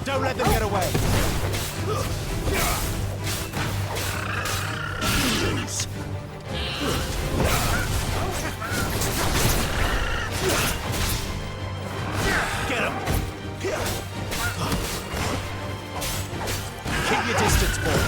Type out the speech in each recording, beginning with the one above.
Don't let them get away. Lose. Get him. Keep your distance, boy.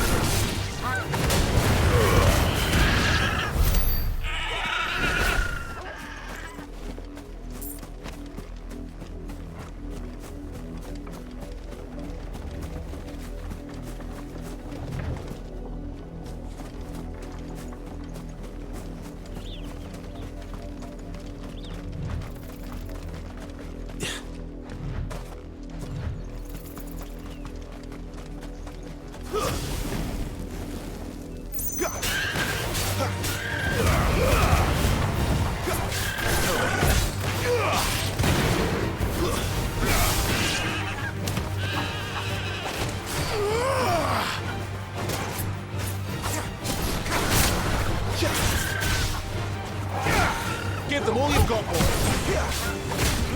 Give them all you've got, boy.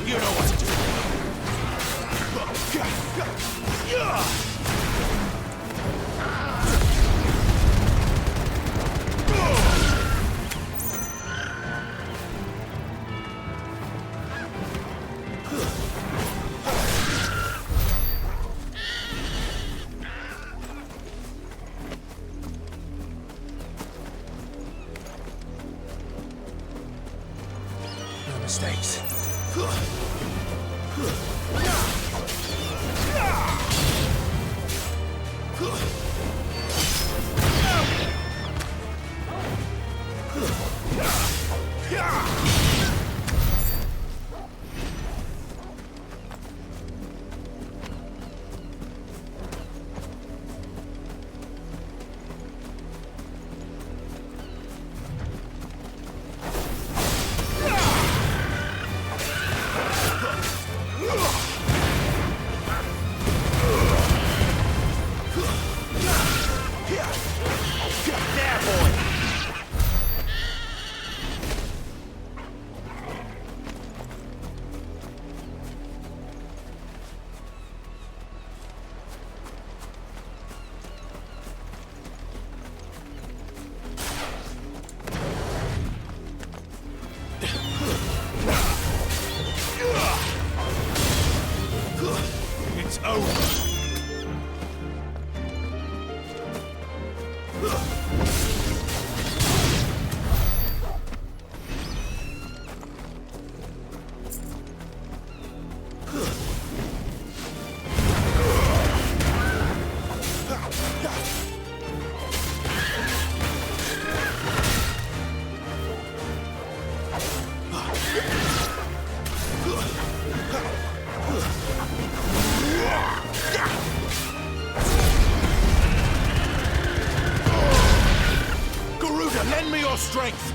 You know what to do. No mistakes. It's over. Lend me your strength!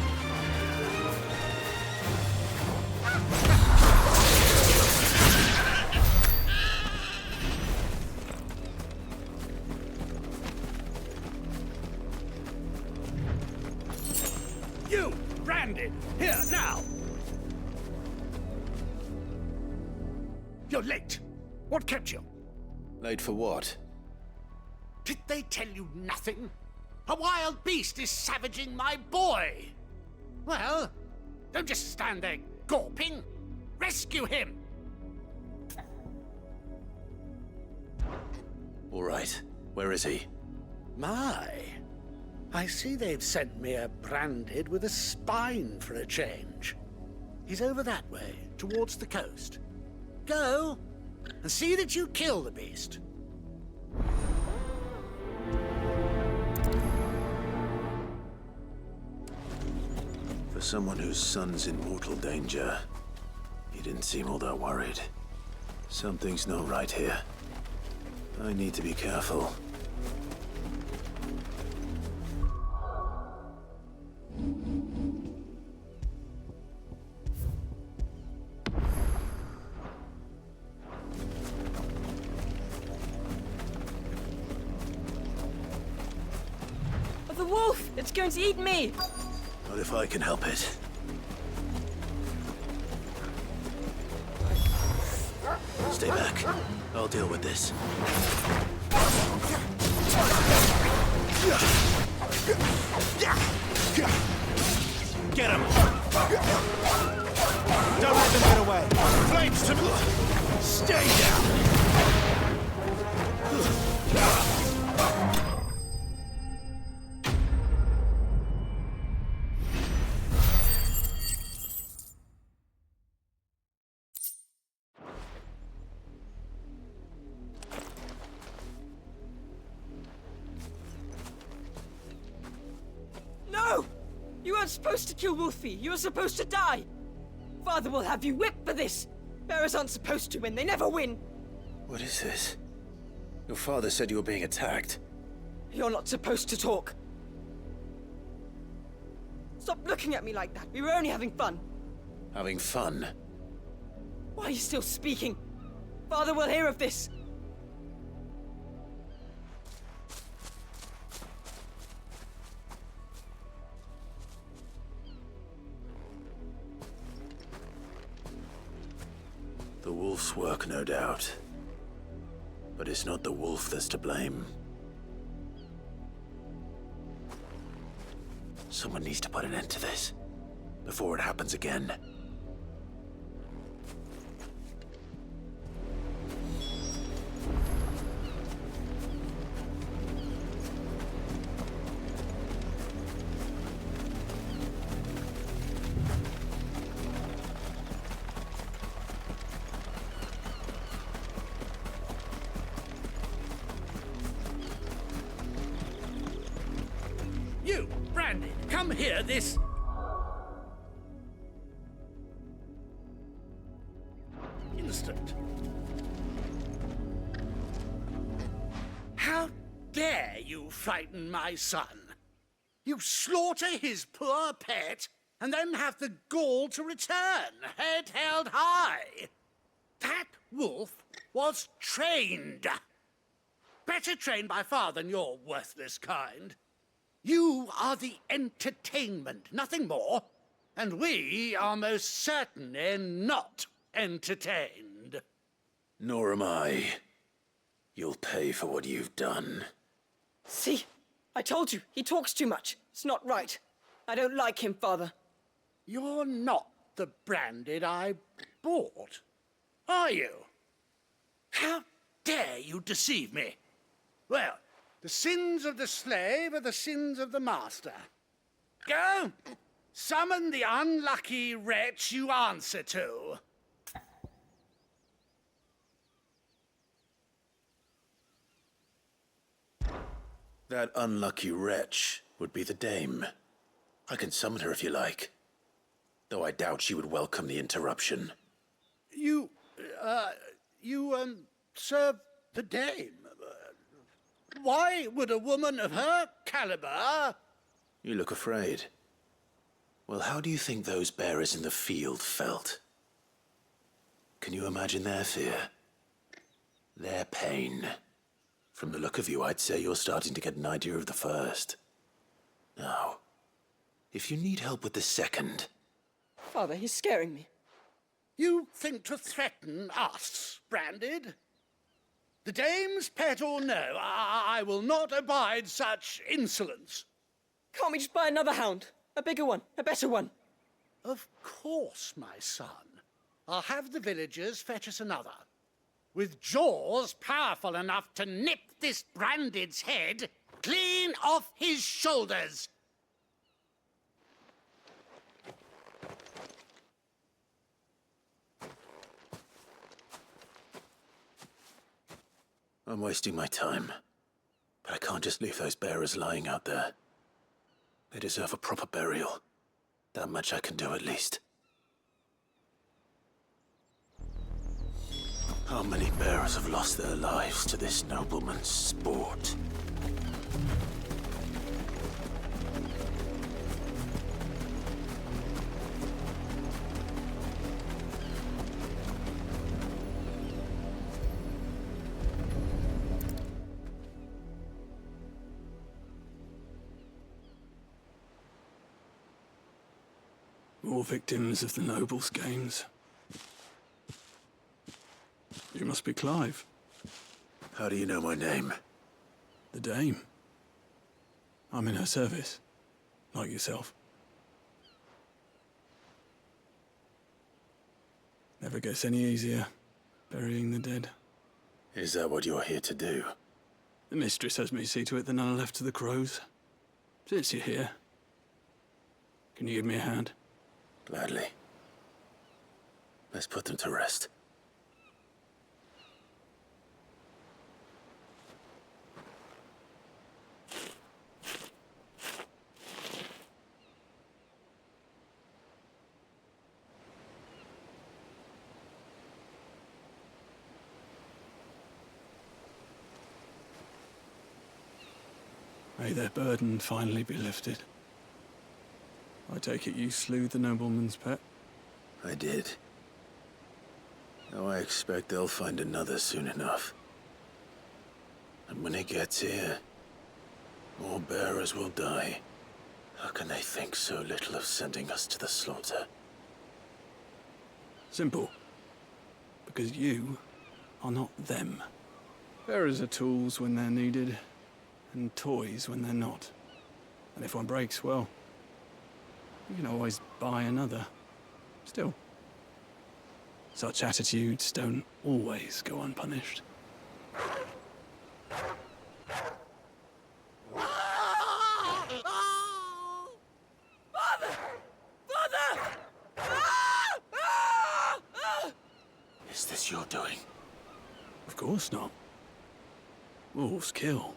You! Branded! Here, now! You're late. What kept you? Late for what? Did they tell you nothing? A wild beast is savaging my boy! Well, don't just stand there gawping. Rescue him! All right. Where is he? My, I see they've sent me a branded with a spine for a change. He's over that way, towards the coast. Go, and see that you kill the beast. For someone whose son's in mortal danger, he didn't seem all that worried. Something's not right here. I need to be careful. The wolf! It's going to eat me! Not if I can help it. Stay back. I'll deal with this. Get him! Don't let them get away! Flames to me! Stay down! No! You weren't supposed to kill Wolfie. You were supposed to die. Father will have you whipped for this. Bearers aren't supposed to win. They never win. What is this? Your father said you were being attacked. You're not supposed to talk. Stop looking at me like that. We were only having fun. Having fun? Why are you still speaking? Father will hear of this. The wolf's work, no doubt. But it's not the wolf that's to blame. Someone needs to put an end to this, before it happens again. You, Brandy, come here this instant. How dare you frighten my son? You slaughter his poor pet and then have the gall to return, head held high. That wolf was trained. Better trained by far than your worthless kind. You are the entertainment, nothing more. And we are most certainly not entertained. Nor am I. You'll pay for what you've done. See? I told you. He talks too much. It's not right. I don't like him, Father. You're not the Branded I bought, are you? How dare you deceive me? Well, the sins of the slave are the sins of the master. Go! Summon the unlucky wretch you answer to. That unlucky wretch would be the dame. I can summon her if you like. Though I doubt she would welcome the interruption. You serve the dame. Why would a woman of her caliber... You look afraid. Well, how do you think those bearers in the field felt? Can you imagine their fear? Their pain? From the look of you, I'd say you're starting to get an idea of the first. Now, if you need help with the second... Father, he's scaring me. You think to threaten us, Branded? The dame's pet or no, I will not abide such insolence. Can't we just buy another hound? A bigger one, a better one. Of course, my son. I'll have the villagers fetch us another. With jaws powerful enough to nip this Branded's head clean off his shoulders. I'm wasting my time. But I can't just leave those bearers lying out there. They deserve a proper burial. That much I can do at least. How many bearers have lost their lives to this nobleman's sport? More victims of the nobles' games. You must be Clive, How do you know my name? the dame. I'm in her service, like yourself. Never gets any easier, burying the dead. Is that what you're here to do? The mistress has me see to it that none are left to the crows. Since you're here, can you give me a hand? Gladly. Let's put them to rest. May their burden finally be lifted. I take it you slew the nobleman's pet? I did. Now I expect they'll find another soon enough. And when it gets here, more bearers will die. How can they think so little of sending us to the slaughter? Simple. Because you are not them. Bearers are tools when they're needed, and toys when they're not. And if one breaks, well, you can always buy another. Still, such attitudes don't always go unpunished. Father! Father! Is this your doing? Of course not. Wolves kill.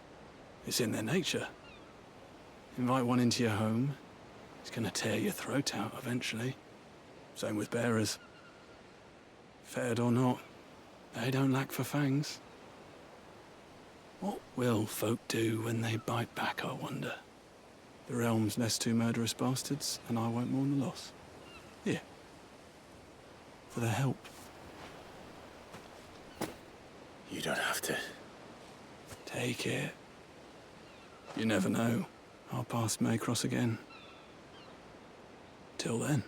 It's in their nature. Invite one into your home, he's gonna tear your throat out eventually. Same with bearers. Fed or not, they don't lack for fangs. What will folk do when they bite back, I wonder? The realm's nest two murderous bastards, and I won't mourn the loss. Here. For their help. You don't have to. Take it. You never know. Our paths may cross again. Till then.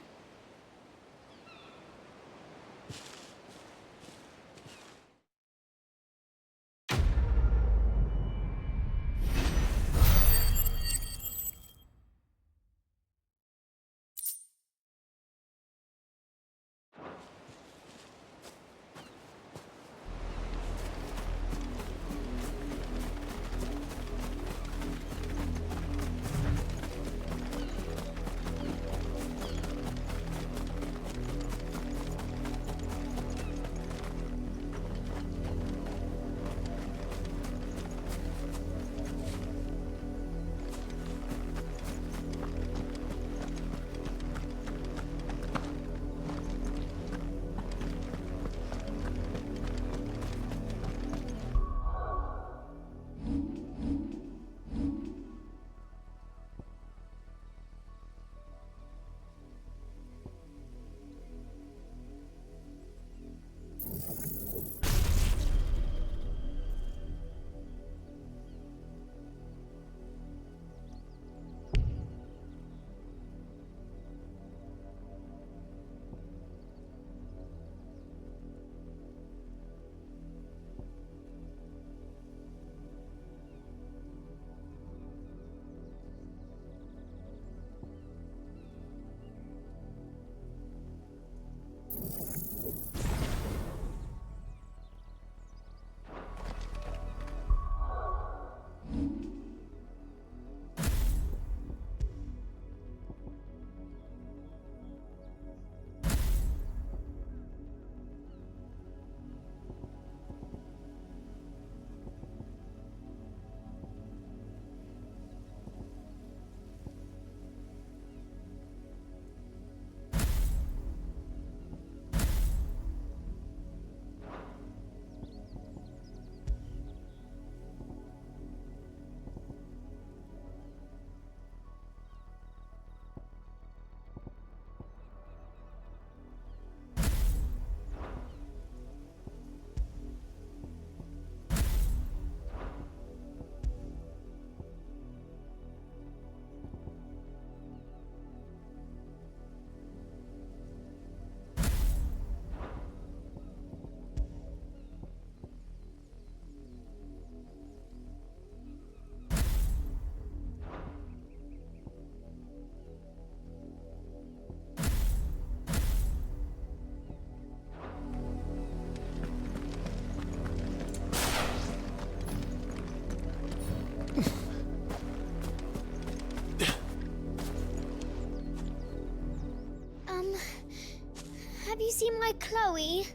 see my Chloe?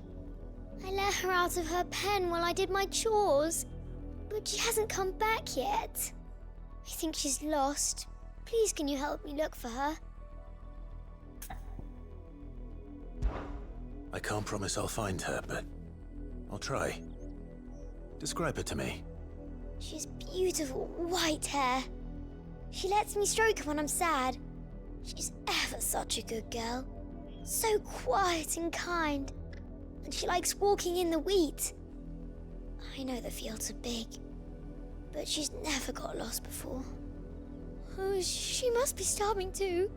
I let her out of her pen while I did my chores, but she hasn't come back yet. I think she's lost. Please, can you help me look for her? I can't promise I'll find her, but I'll try. Describe her to me. She has beautiful white hair. She lets me stroke her when I'm sad. She's ever such a good girl. So quiet and kind. And she likes walking in the wheat. I know the fields are big, but she's never got lost before. Oh, she must be starving too.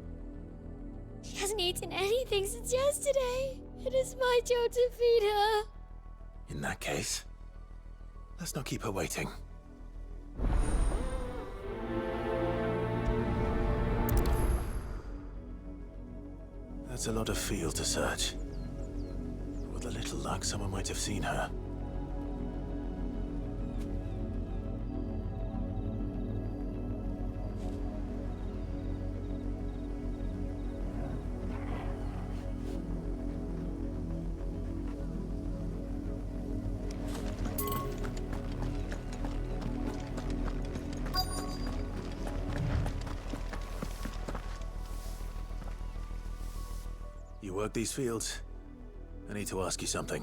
She hasn't eaten anything since yesterday. It is my job to feed her. In that case, let's not keep her waiting. That's a lot of field to search. With a little luck, someone might have seen her. You work these fields? I need to ask you something.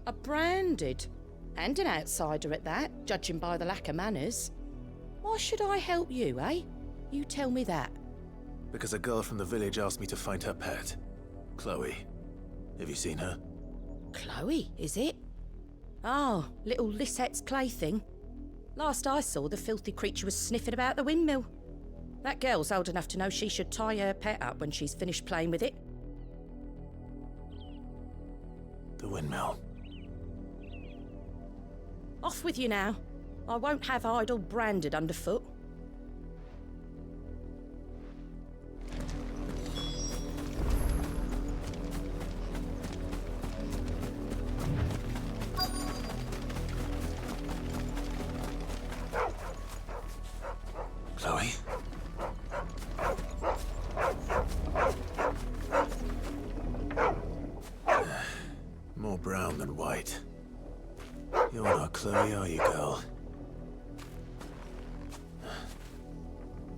A branded. And an outsider at that, judging by the lack of manners. Why should I help you, eh? You tell me that. Because a girl from the village asked me to find her pet, Chloe. Have you seen her? Chloe, is it? Oh, little Lisette's plaything. Last I saw, the filthy creature was sniffing about the windmill. That girl's old enough to know she should tie her pet up when she's finished playing with it. The windmill. Off with you now. I won't have idle branded underfoot. Chloe? More brown than white. You're not Chloe, are you, girl?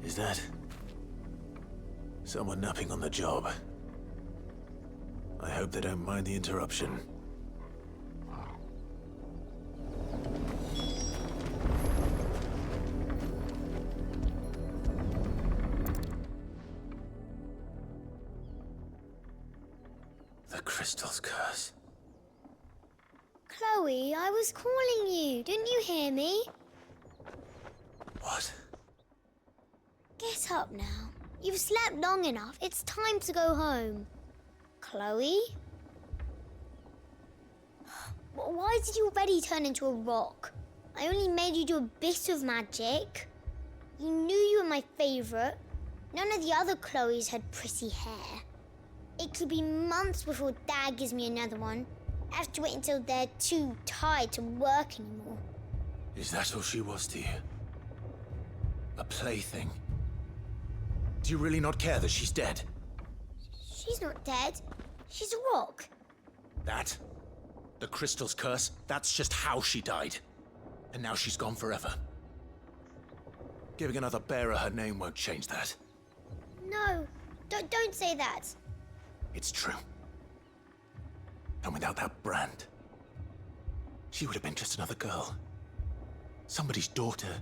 Is that someone napping on the job? I hope they don't mind the interruption. The crystal's curse. Chloe, I was calling you. Didn't you hear me? What? Get up now. You've slept long enough. It's time to go home. Chloe? Why did you already turn into a rock? I only made you do a bit of magic. You knew you were my favourite. None of the other Chloes had pretty hair. It could be months before Dad gives me another one. I have to wait until they're too tired to work anymore. Is that all she was to you? A plaything? Do you really not care that she's dead? She's not dead. She's a rock. That? The crystal's curse? That's just how she died. And now she's gone forever. Giving another bearer her name won't change that. No, don't say that. It's true. And without that brand, she would have been just another girl. Somebody's daughter.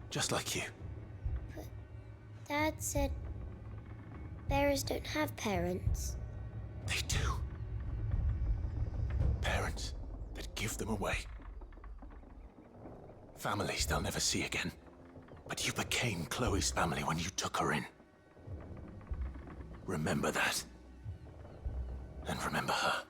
Just like you. But Dad said bearers don't have parents. They do. Parents that give them away. Families they'll never see again. But you became Chloe's family when you took her in. Remember that. And remember her.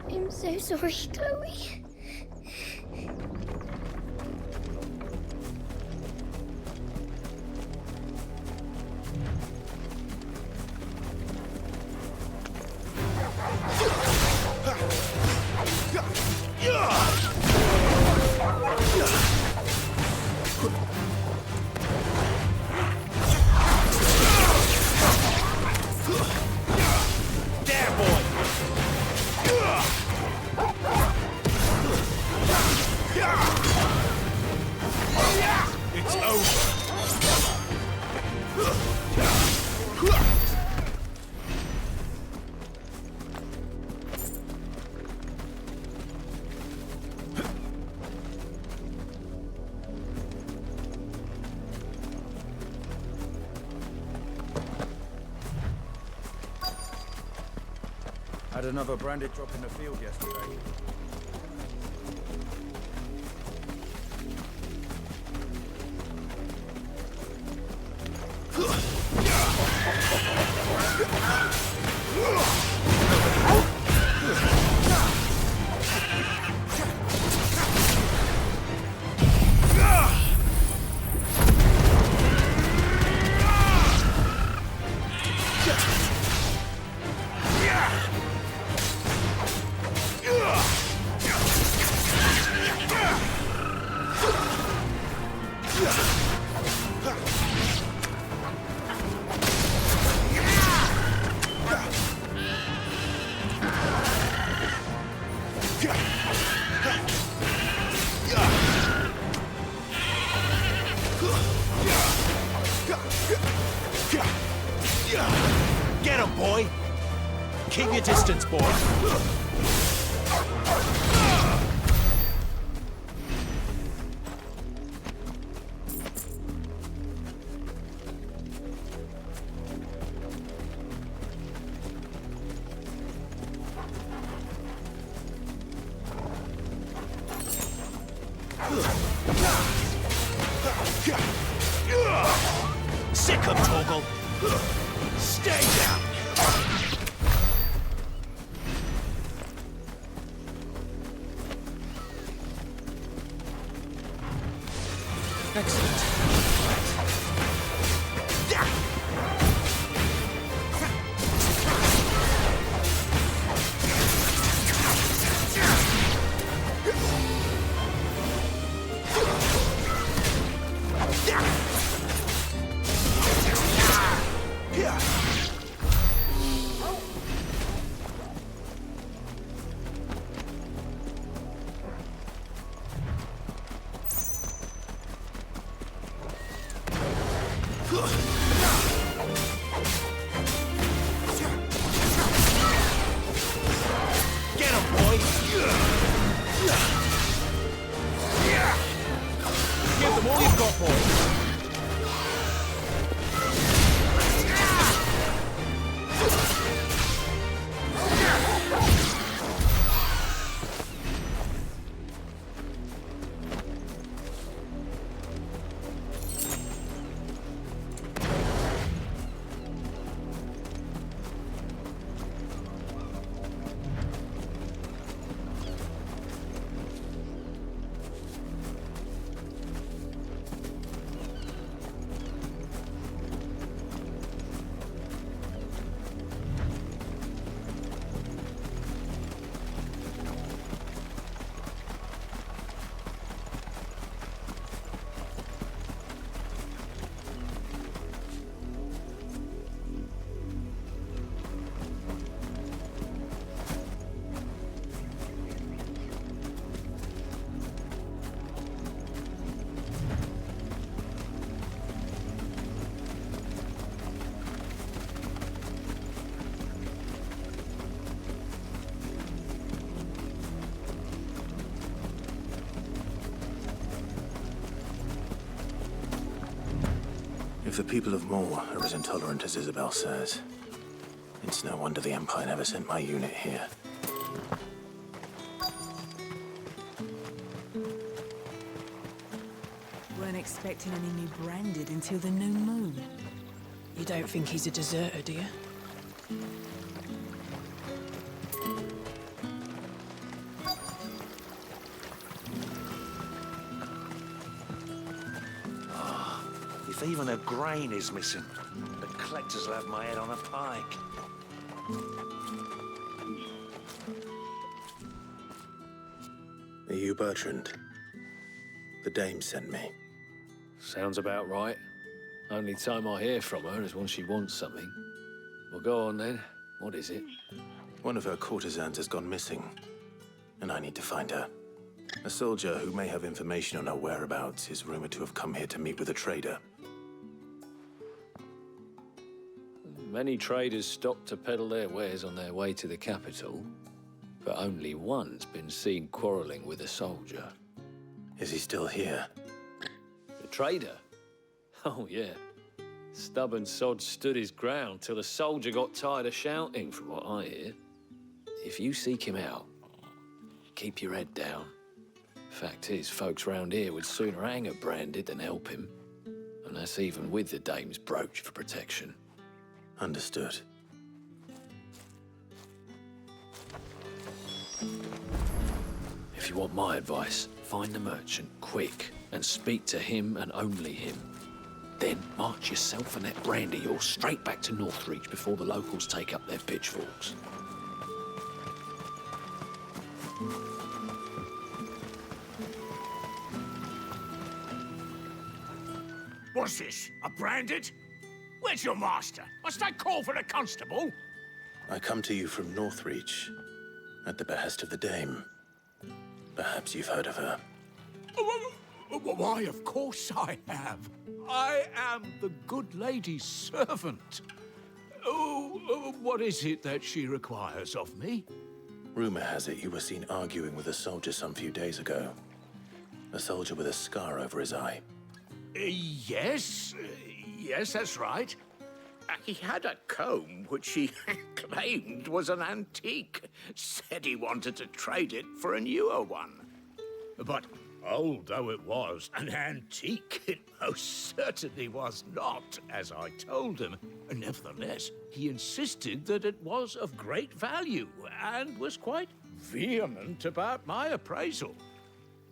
I'm so sorry, Chloe. Had another branded drop in the field yesterday. Get him, boy! Keep your distance, boy! Sick him, Torgal! Stay down! Excellent. Get him, boy! Give them all you've got, boy! If the people of Moor are as intolerant as Isabel says, it's no wonder the Empire never sent my unit here. Weren't expecting any new branded until the new moon. You don't think he's a deserter, do you? If even a grain is missing, the collectors will have my head on a pike. Are you Bertrand? The dame sent me. Sounds about right. Only time I hear from her is when she wants something. Well, go on then. What is it? One of her courtesans has gone missing, and I need to find her. A soldier who may have information on her whereabouts is rumored to have come here to meet with a trader. Many traders stop to peddle their wares on their way to the capital, but only one's been seen quarreling with a soldier. Is he still here? The trader? Oh, yeah. Stubborn sod stood his ground till the soldier got tired of shouting, from what I hear. if you seek him out, keep your head down. Fact is, folks round here would sooner hang a Branded than help him. And that's even with the dame's brooch for protection. Understood. If you want my advice, find the merchant quick and speak to him and only him. Then march yourself and that brandy yours straight back to Northreach before the locals take up their pitchforks. What's this? A Branded? Where's your master? Must I call for the constable? I come to you from Northreach, at the behest of the dame. Perhaps you've heard of her. Why, of course I have. I am the good lady's servant. Oh, what is it that she requires of me? Rumor has it you were seen arguing with a soldier some few days ago. A soldier with a scar over his eye. Yes, that's right. He had a comb which he claimed was an antique. Said he wanted to trade it for a newer one. But old though it was, an antique it most certainly was not, as I told him. Nevertheless, he insisted that it was of great value and was quite vehement about my appraisal.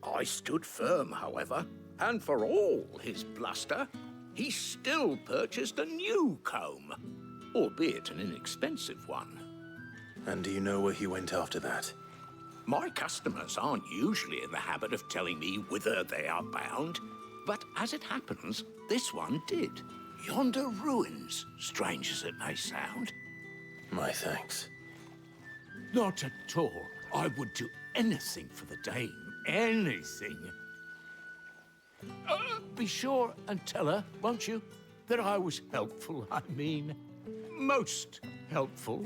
I stood firm, however, and for all his bluster, he still purchased a new comb, albeit an inexpensive one. And do you know where he went after that? My customers aren't usually in the habit of telling me whither they are bound, but as it happens, this one did. Yonder ruins, strange as it may sound. My thanks. Not at all. I would do anything for the dame. Anything. Be sure and tell her, won't you, that I was helpful. I mean, most helpful.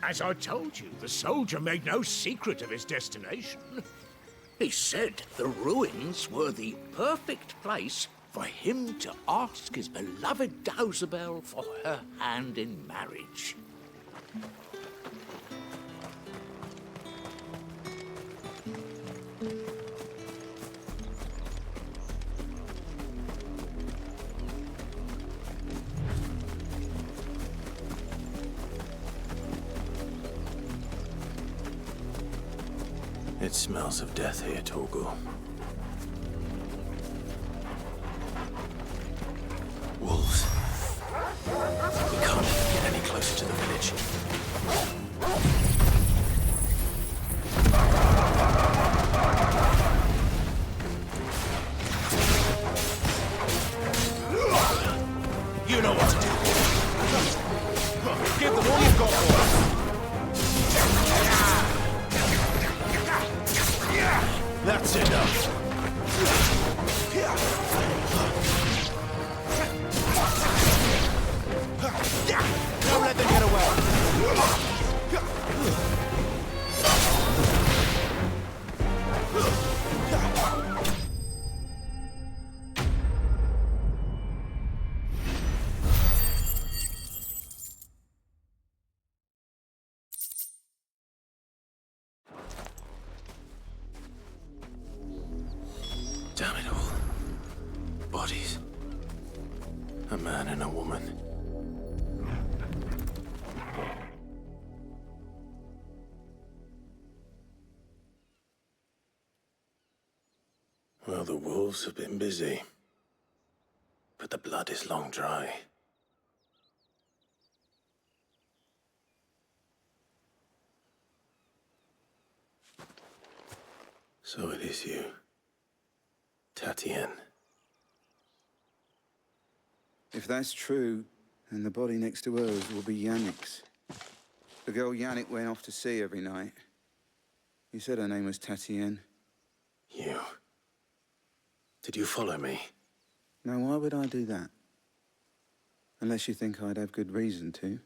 As I told you, the soldier made no secret of his destination. He said the ruins were the perfect place for him to ask his beloved Dowsabel for her hand in marriage. It smells of death here, Torgal. Wolves. We can't get any closer to the village. You know what to do. Give them all you've got, boys. That's enough. Don't let them get away. Damn it all. Bodies. A man and a woman. Well, the wolves have been busy. But the blood is long dry. So it is you. Tatienne. If that's true, then the body next to hers will be Yannick's. The girl Yannick went off to sea every night. You said her name was Tatienne. You. Did you follow me? Now, why would I do that? Unless you think I'd have good reason to.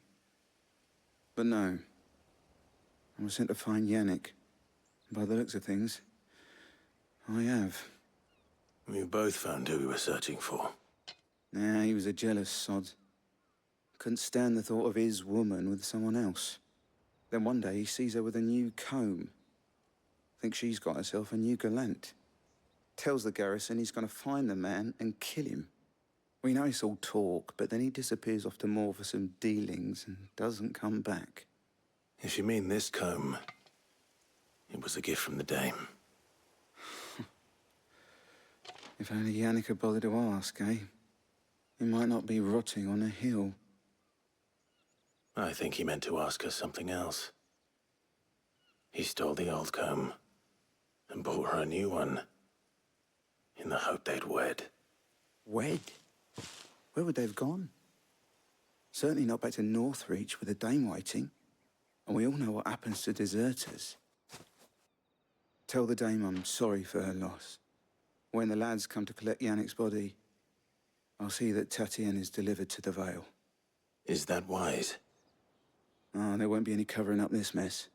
But no. I was sent to find Yannick. By the looks of things, I have. We both found who we were searching for. Nah, he was a jealous sod. Couldn't stand the thought of his woman with someone else. Then one day he sees her with a new comb. Thinks she's got herself a new gallant. Tells the garrison he's gonna find the man and kill him. We know it's all talk, but then he disappears off to Moor for some dealings and doesn't come back. If you mean this comb, it was a gift from the dame. If only Yannick had bothered to ask, eh? He might not be rotting on a hill. I think he meant to ask us something else. He stole the old comb and bought her a new one in the hope they'd wed. Wed? Where would they have gone? Certainly not back to Northreach with a dame waiting. And we all know what happens to deserters. Tell the dame I'm sorry for her loss. When the lads come to collect Yannick's body, I'll see that Tatienne is delivered to the Vale. Is that wise? Oh, there won't be any covering up this mess.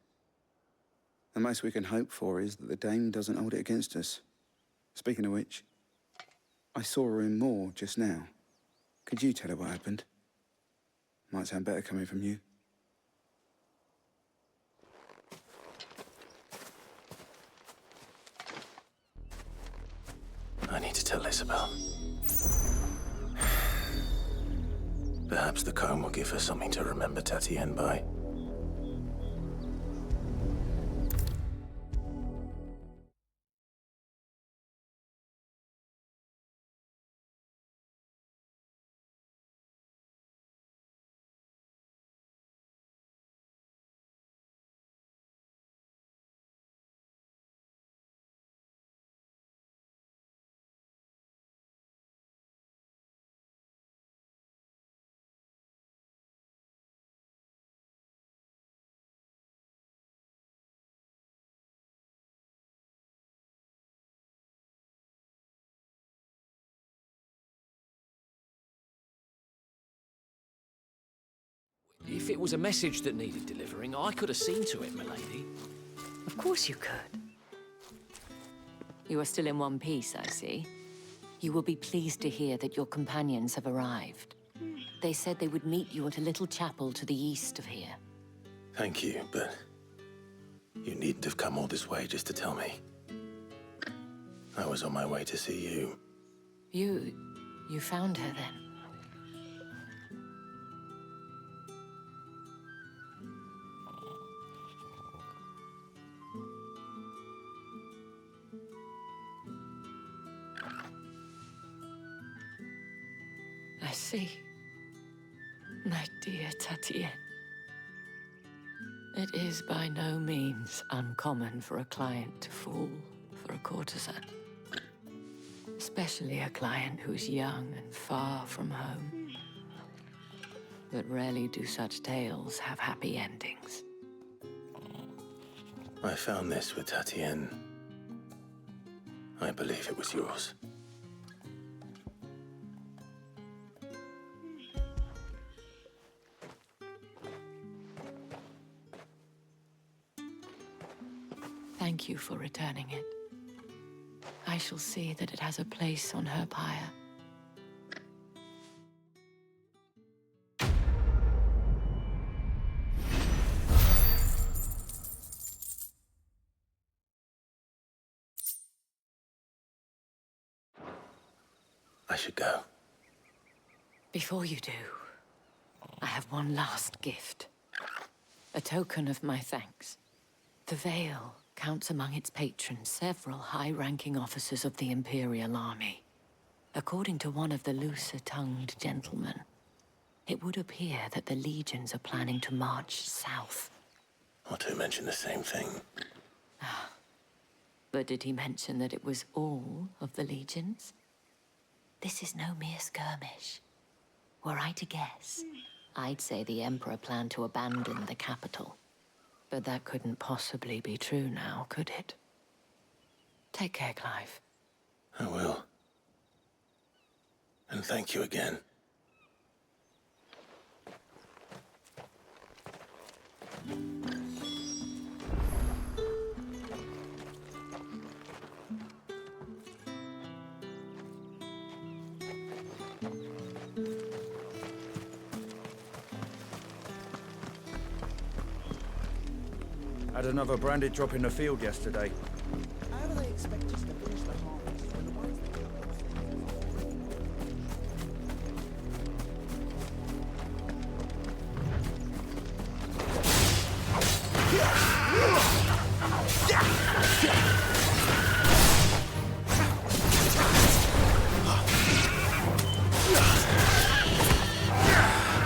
The most we can hope for is that the dame doesn't hold it against us. Speaking of which, I saw her in Moor just now. Could you tell her what happened? Might sound better coming from you. I need to tell Isabel. Perhaps the comb will give her something to remember Tatienne by. If it was a message that needed delivering, I could have seen to it, milady. Of course you could. You are still in one piece, I see. You will be pleased to hear that your companions have arrived. They said they would meet you at a little chapel to the east of here. Thank you, but you needn't have come all this way just to tell me. I was on my way to see you. You found her then? I see. My dear Tatienne. It is by no means uncommon for a client to fall for a courtesan. Especially a client who's young and far from home. But rarely do such tales have happy endings. I found this with Tatienne. I believe it was yours. Thank you for returning it. I shall see that it has a place on her pyre. I should go. Before you do, I have one last gift. A token of my thanks. The Vale counts among its patrons several high-ranking officers of the Imperial Army. According to one of the looser-tongued gentlemen, it would appear that the legions are planning to march south. Otto mentioned the same thing. But did he mention that it was all of the legions? This is no mere skirmish. Were I to guess, I'd say the Emperor planned to abandon the capital. But that couldn't possibly be true now, could it? Take care, Clive. I will. And thank you again. Had another branded drop in the field yesterday. How do they expect us to finish the harvest when the ones that come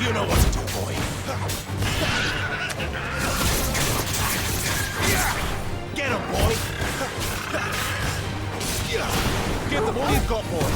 You know what to do, boy. Get him, boy. Give them all you've got, boy.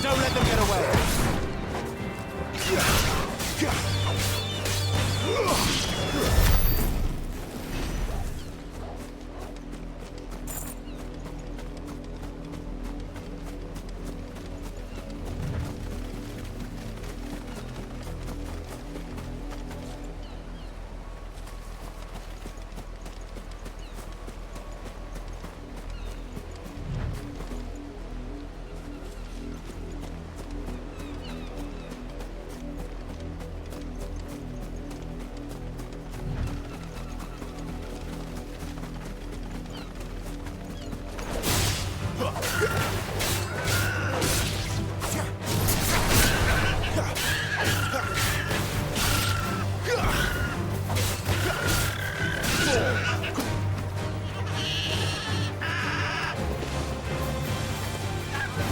Don't let them get away.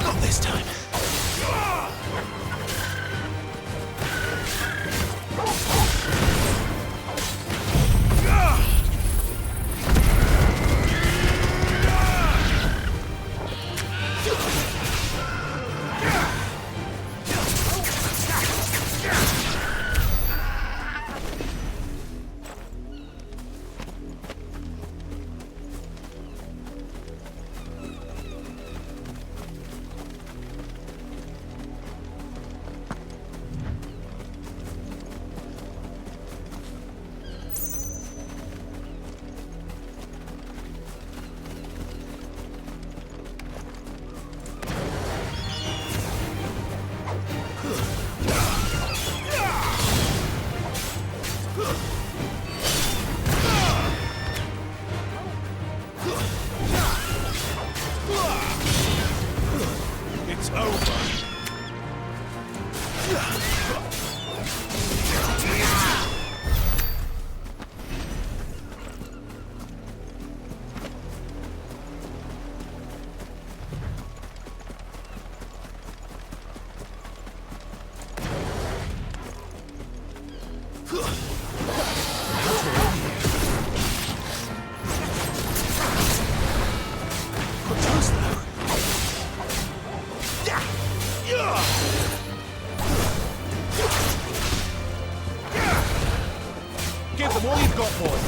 Not this time. It's over. Give them all you've got, boy.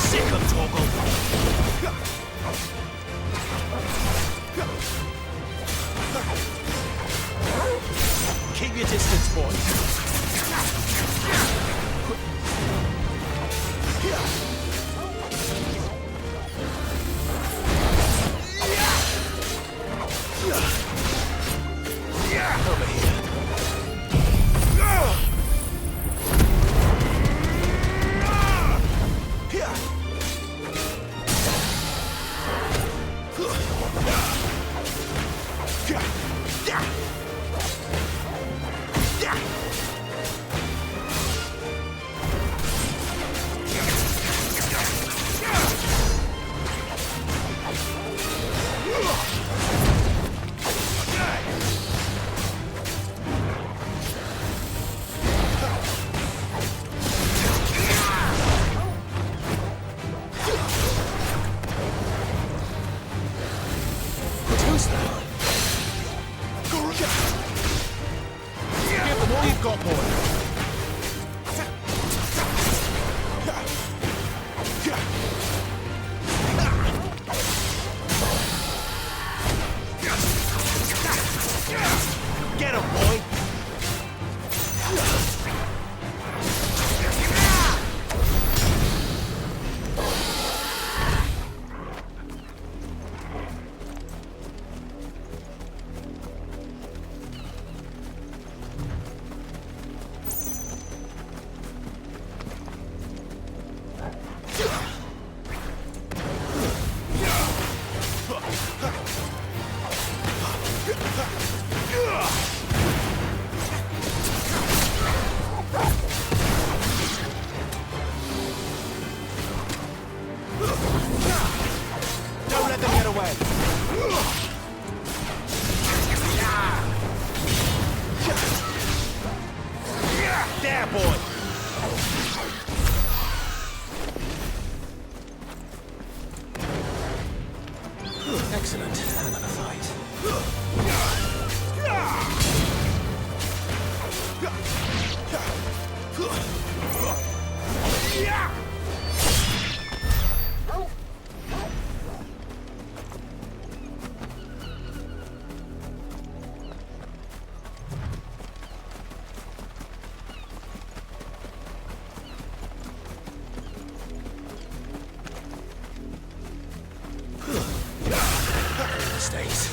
Sick of Torgal. Keep your distance, boy. Over here. What you've got, boy? Get him, boy! Don't let them get away! There, boy! Excellent. Another fight. Mistakes.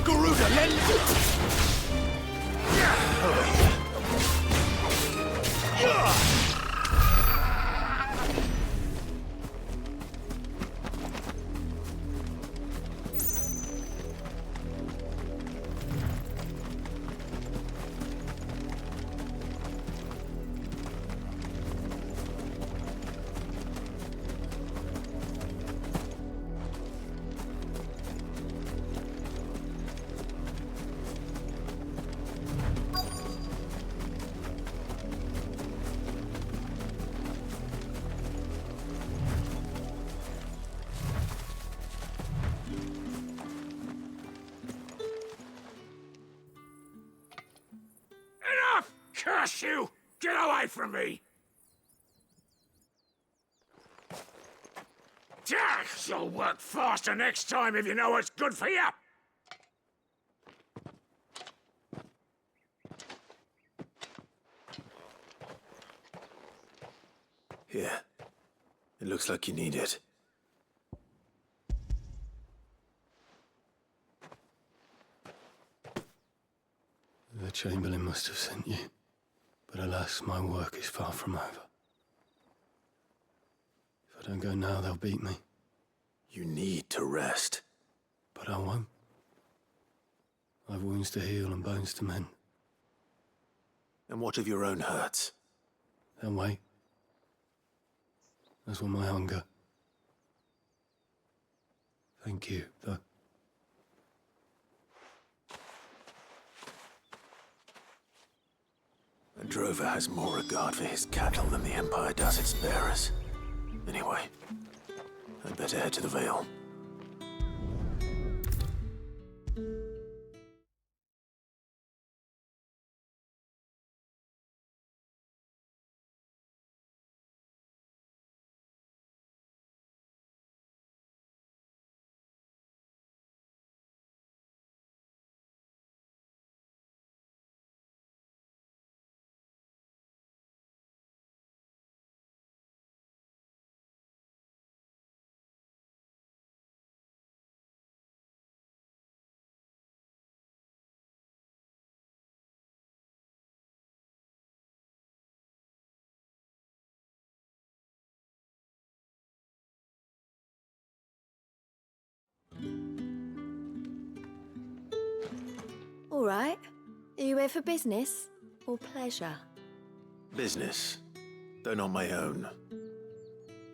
Garuda, let Enough! Curse you! Get away from me! You'll work faster next time if you know what's good for you! Here. It looks like you need it. The Chamberlain must have sent you. But alas, my work is far from over. If I don't go now, they'll beat me. You need to rest. But I won't. I've wounds to heal and bones to mend. And what of your own hurts? They'll wait. As will my hunger. Thank you, though. A drover has more regard for his cattle than the Empire does its bearers. Anyway, I'd better head to the Vale. right. Are you here for business or pleasure? Business, though not my own.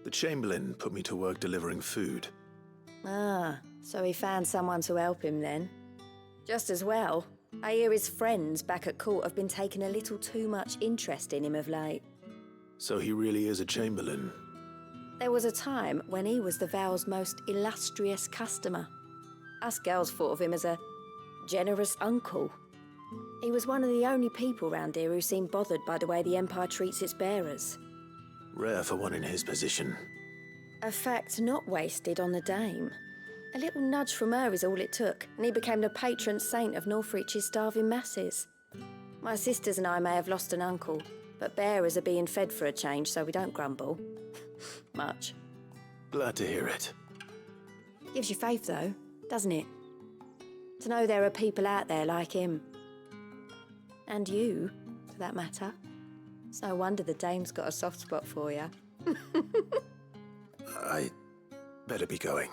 The Chamberlain put me to work delivering food. Ah, so he found someone to help him then. Just as well. I hear his friends back at court have been taking a little too much interest in him of late. So he really is a Chamberlain. There was a time when he was the Vale's most illustrious customer. Us girls thought of him as a generous uncle. He was one of the only people round here who seemed bothered by the way the Empire treats its bearers. Rare for one in his position. A fact not wasted on the dame. A little nudge from her is all it took, and he became the patron saint of Northreach's starving masses. My sisters and I may have lost an uncle, but bearers are being fed for a change, so we don't grumble. Much. Glad to hear it. Gives you faith, though, doesn't it? To know there are people out there like him. And you, for that matter. It's no wonder the dame's got a soft spot for you. I better be going.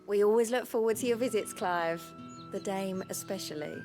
We always look forward to your visits, Clive. The dame especially.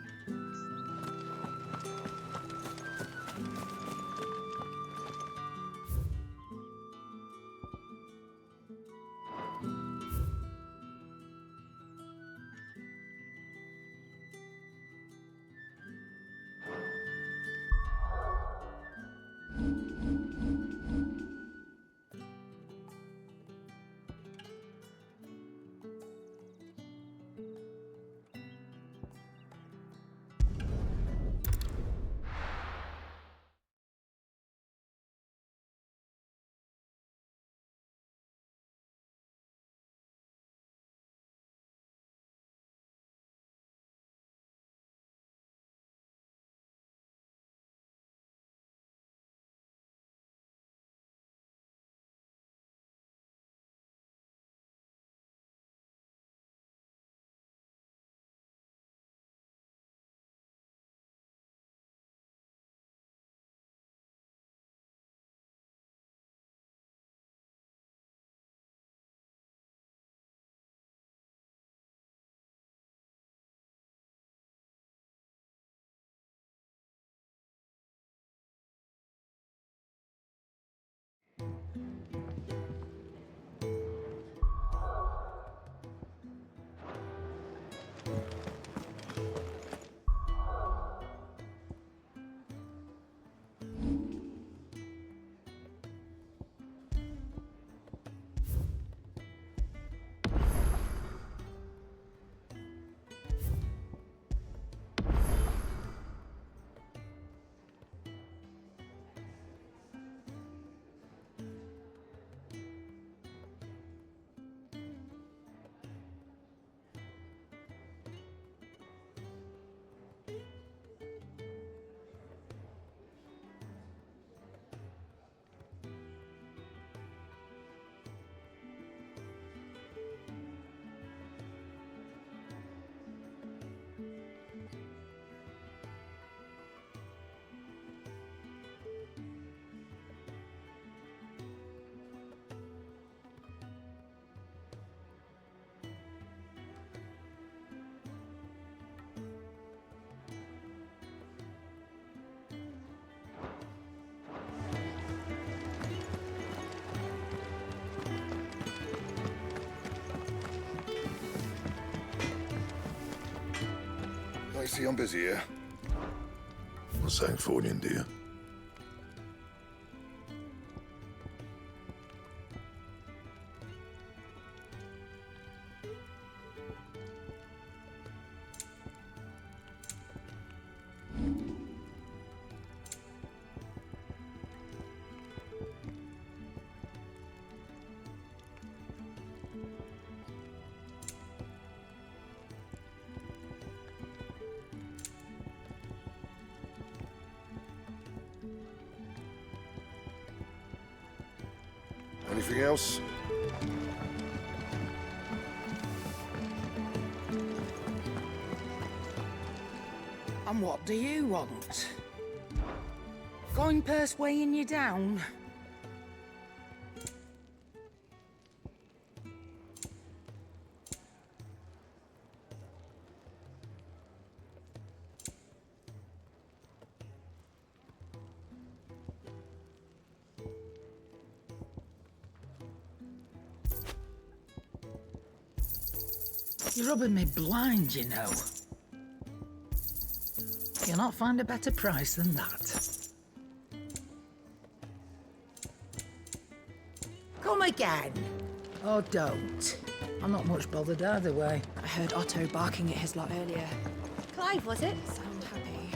I see I'm busy here. What's that for you, dear? Anything else? And what do you want? Coin purse weighing you down? You're rubbing me blind, you know. You'll not find a better price than that. Come again. Or don't. I'm not much bothered either way. I heard Otto barking at his lot earlier. Clive, was it? Sound happy.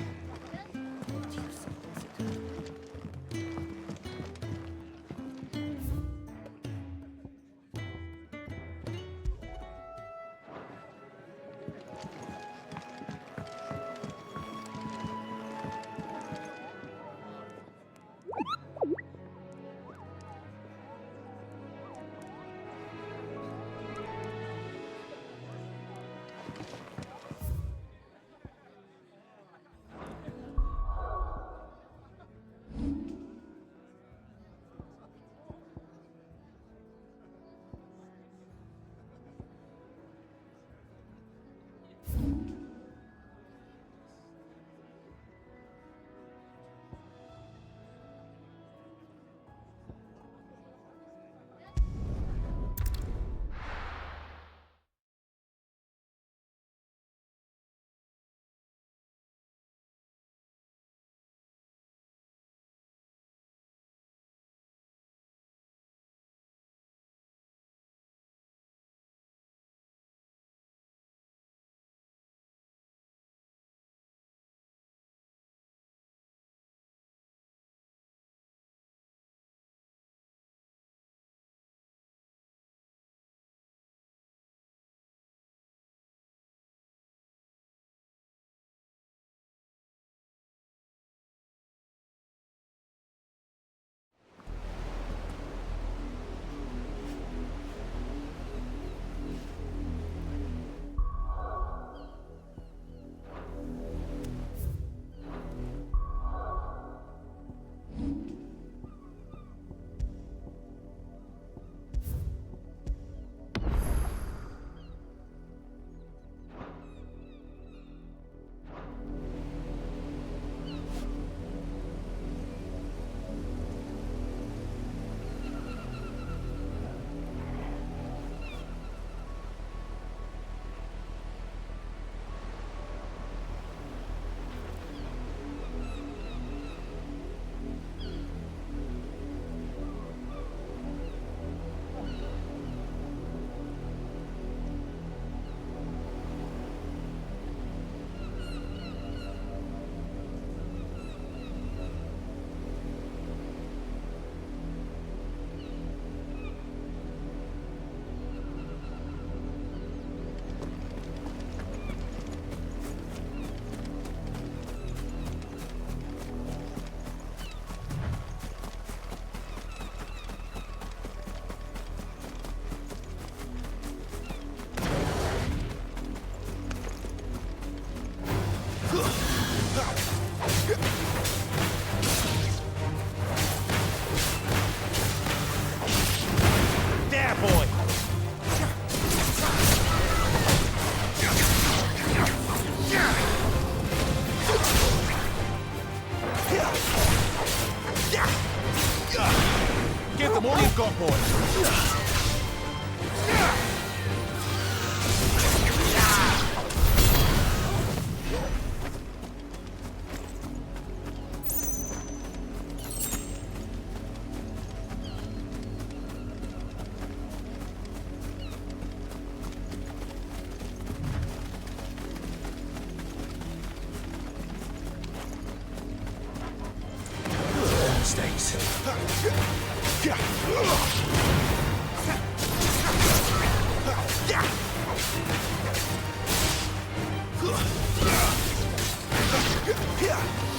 got, boy.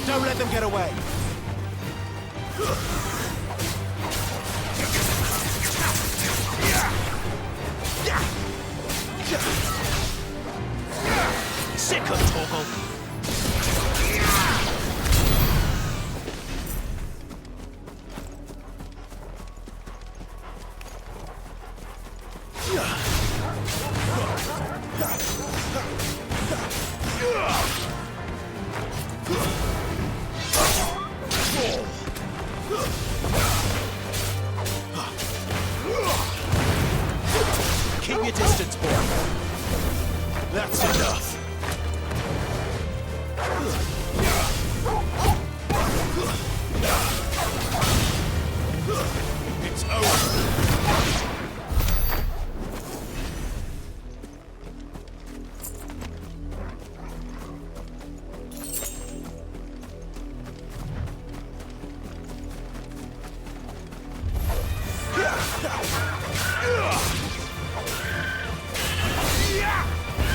Don't let them get away. Sick of Torgal. Keep your distance, boy. That's enough. It's over.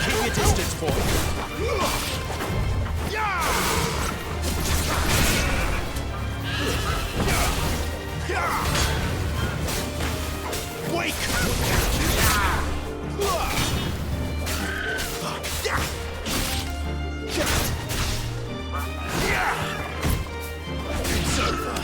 Keep your distance, boy. Wake! It's over.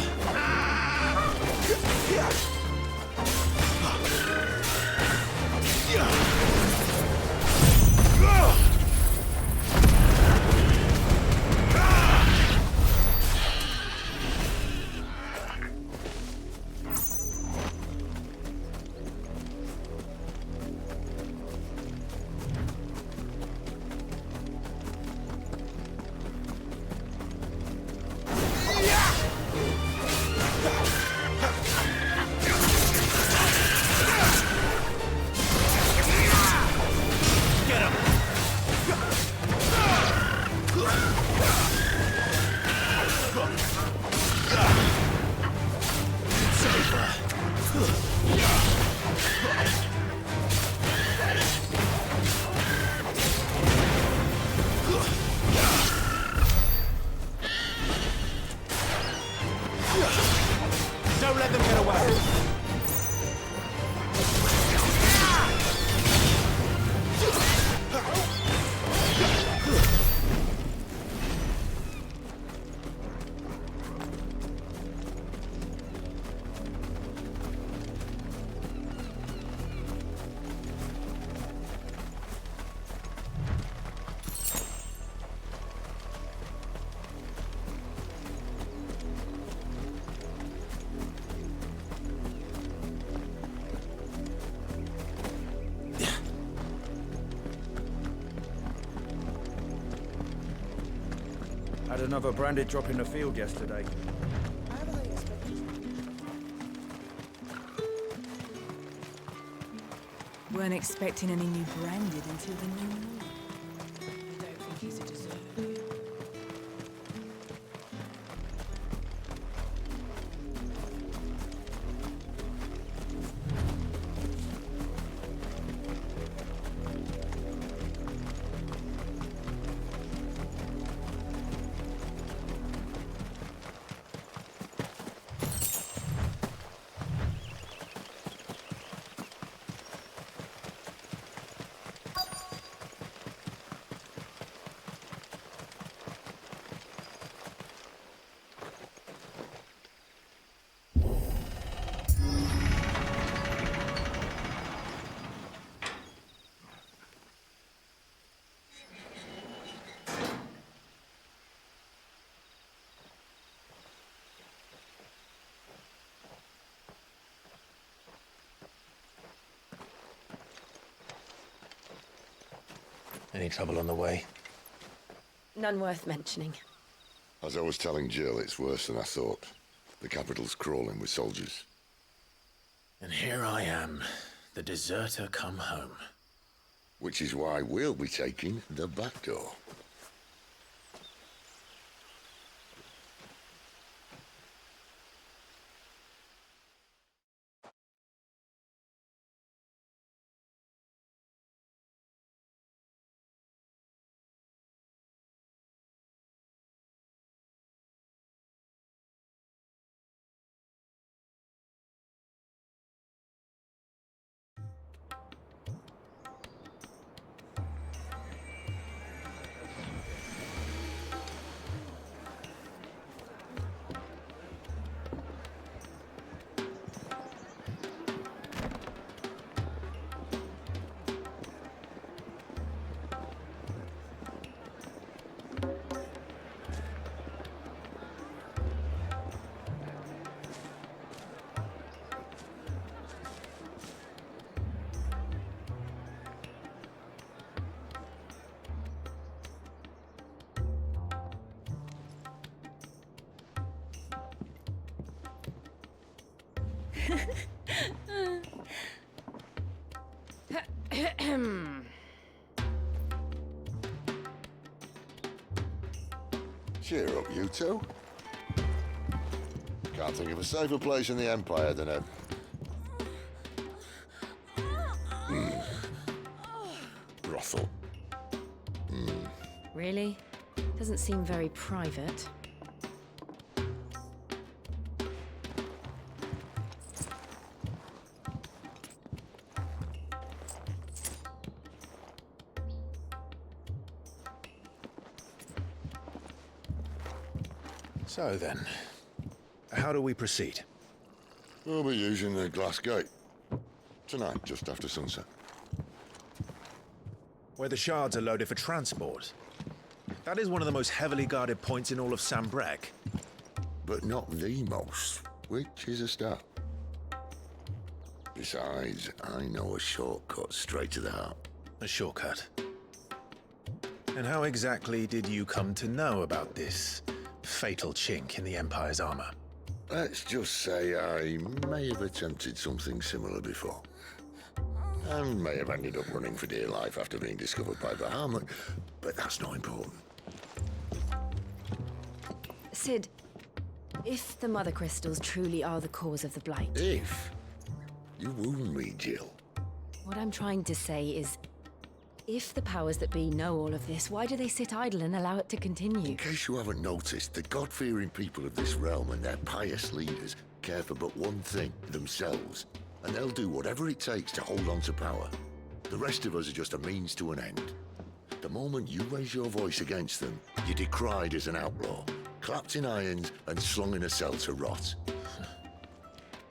Don't let them get away. Had another branded drop in the field yesterday. Weren't expecting any new branded until the new moon. I don't think he's a deserter. Any trouble on the way? None worth mentioning. As I was telling Jill, it's worse than I thought. The capital's crawling with soldiers. And here I am, the deserter come home. Which is why we'll be taking the back door. Cheer up, you two. Can't think of a safer place in the Empire than a... brothel. Really? Doesn't seem very private. So then, how do we proceed? We'll be using the glass gate. Tonight, just after sunset. Where the shards are loaded for transport. That is one of the most heavily guarded points in all of Sambrec. But not the most, which is a start. Besides, I know a shortcut straight to the heart. A shortcut? And how exactly did you come to know about this fatal chink in the Empire's armor? Let's just say I may have attempted something similar before. And may have ended up running for dear life after being discovered by Bahamut, but that's not important. Sid, if the Mother Crystals truly are the cause of the Blight... If? You wound me, Jill. What I'm trying to say is, if the powers that be know all of this, why do they sit idle and allow it to continue? In case you haven't noticed, the God-fearing people of this realm and their pious leaders care for but one thing, themselves. And they'll do whatever it takes to hold on to power. The rest of us are just a means to an end. The moment you raise your voice against them, you're decried as an outlaw, clapped in irons and slung in a cell to rot.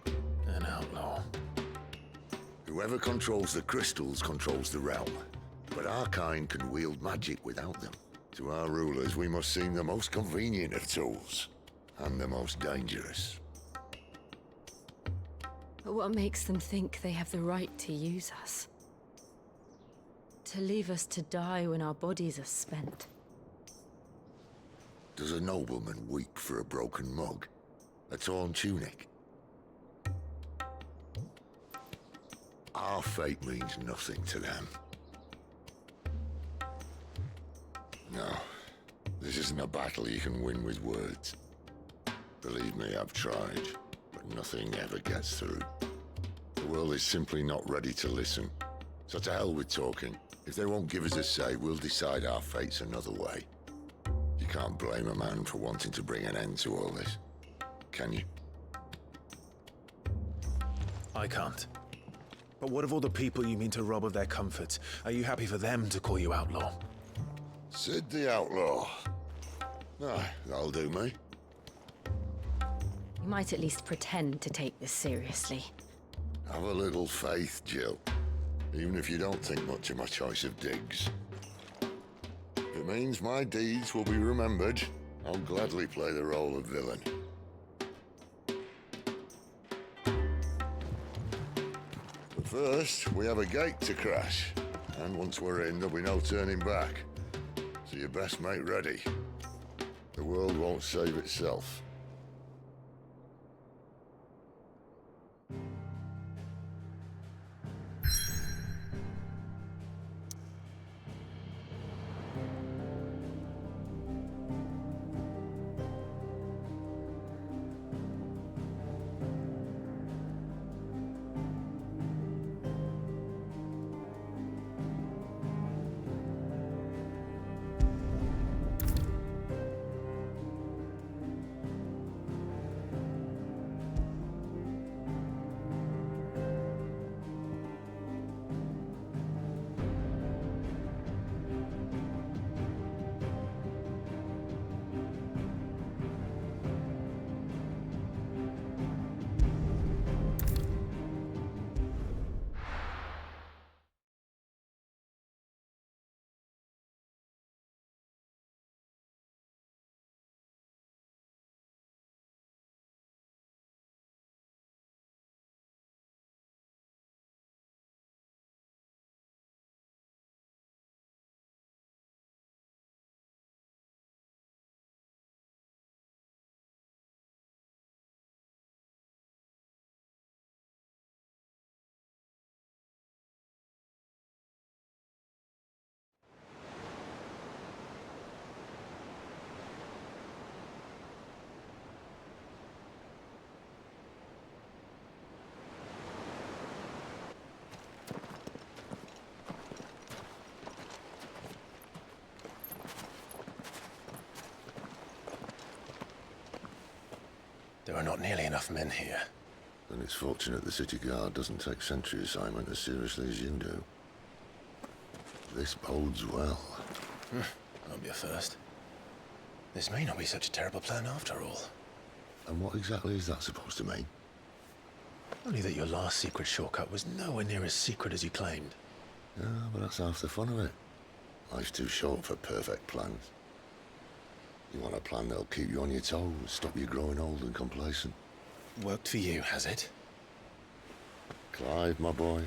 An outlaw. Whoever controls the crystals controls the realm. But our kind can wield magic without them. To our rulers, we must seem the most convenient of tools, and the most dangerous. But what makes them think they have the right to use us? To leave us to die when our bodies are spent? Does a nobleman weep for a broken mug? A torn tunic? Our fate means nothing to them. No, this isn't a battle you can win with words. Believe me, I've tried, but nothing ever gets through. The world is simply not ready to listen. So to hell with talking. If they won't give us a say, we'll decide our fates another way. You can't blame a man for wanting to bring an end to all this, can you? I can't. But what of all the people you mean to rob of their comforts? Are you happy for them to call you outlaw? Sid the Outlaw. Ah, that'll do me. You might at least pretend to take this seriously. Have a little faith, Jill. Even if you don't think much of my choice of digs. If it means my deeds will be remembered, I'll gladly play the role of villain. But first, we have a gate to crash. And once we're in, there'll be no turning back. So you best make ready. The world won't save itself. There are not nearly enough men here. Then it's fortunate the city guard doesn't take sentry assignment as seriously as you do. This bodes well. That'll be a first. This may not be such a terrible plan after all. And what exactly is that supposed to mean? Only that your last secret shortcut was nowhere near as secret as you claimed. Yeah, but that's half the fun of it. Life's too short for perfect plans. You want a plan that'll keep you on your toes, stop you growing old and complacent. Worked for you, has it? Clive, my boy,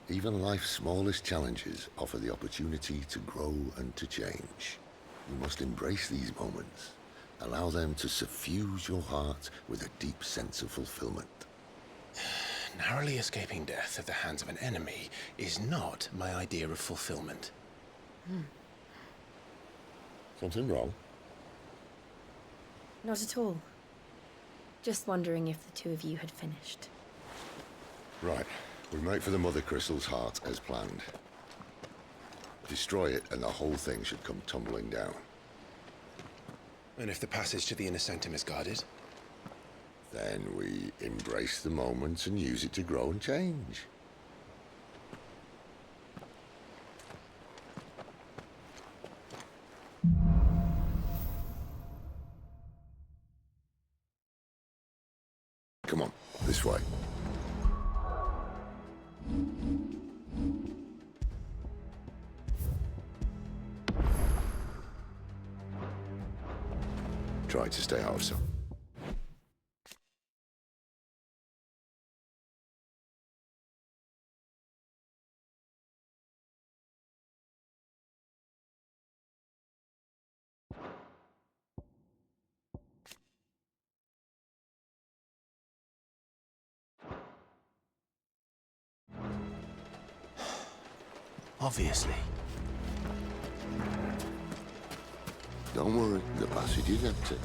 even life's smallest challenges offer the opportunity to grow and to change. You must embrace these moments. Allow them to suffuse your heart with a deep sense of fulfillment. Narrowly escaping death at the hands of an enemy is not my idea of fulfillment. Something wrong? Not at all. Just wondering if the two of you had finished. Right. We make for the Mother Crystal's heart as planned. Destroy it and the whole thing should come tumbling down. And if the passage to the inner sanctum is guarded? Then we embrace the moment and use it to grow and change. Come on, this way. Try to stay out of sight. Obviously. Don't worry, the passage is empty.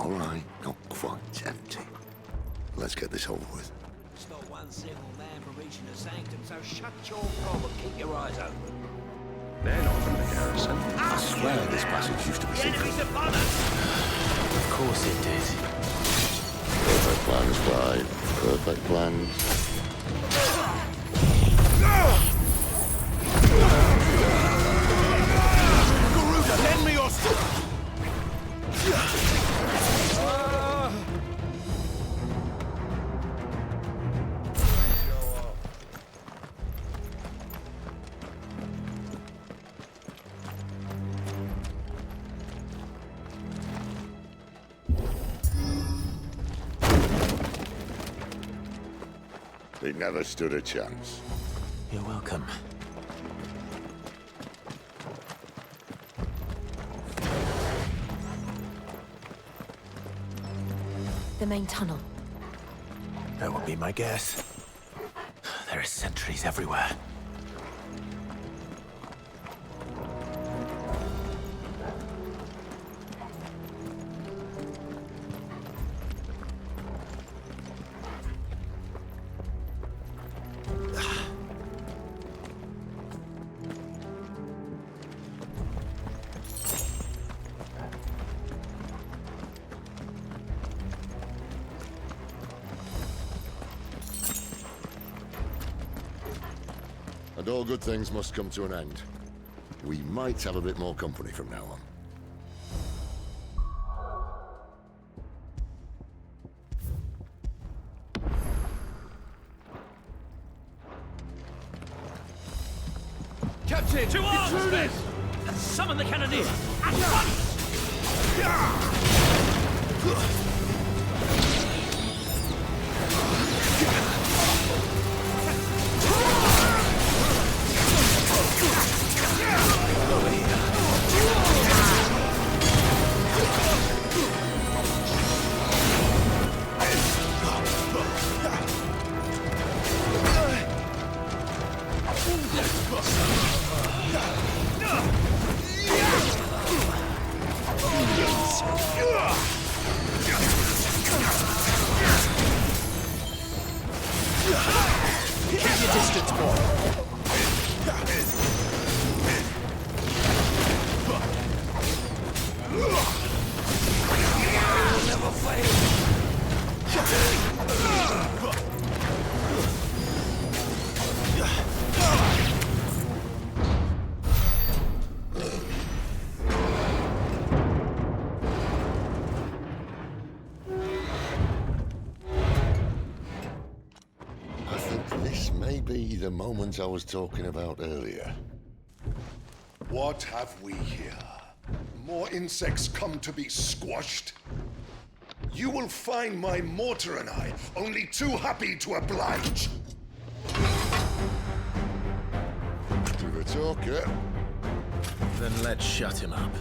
All right, not quite empty. Let's get this over with. Stop one single man from reaching the sanctum, so shut your gob and keep your eyes open. They're not from the garrison. I swear this passage used to be secret. Enemies upon us! Of course it did. Perfect plans, Clive. Perfect plans. Garuda, lend me your He never stood a chance. You're welcome. The main tunnel. That would be my guess. There are sentries everywhere. all good things must come to an end. We might have a bit more company from now on. Captain! To arms, men! And summon the cannoneer! At once! Over here. Keep your distance, boy. Never fail. I think this may be the moment I was talking about earlier. What have we here? More insects come to be squashed? You will find my mortar and I only too happy to oblige. To the talker. Then let's shut him up.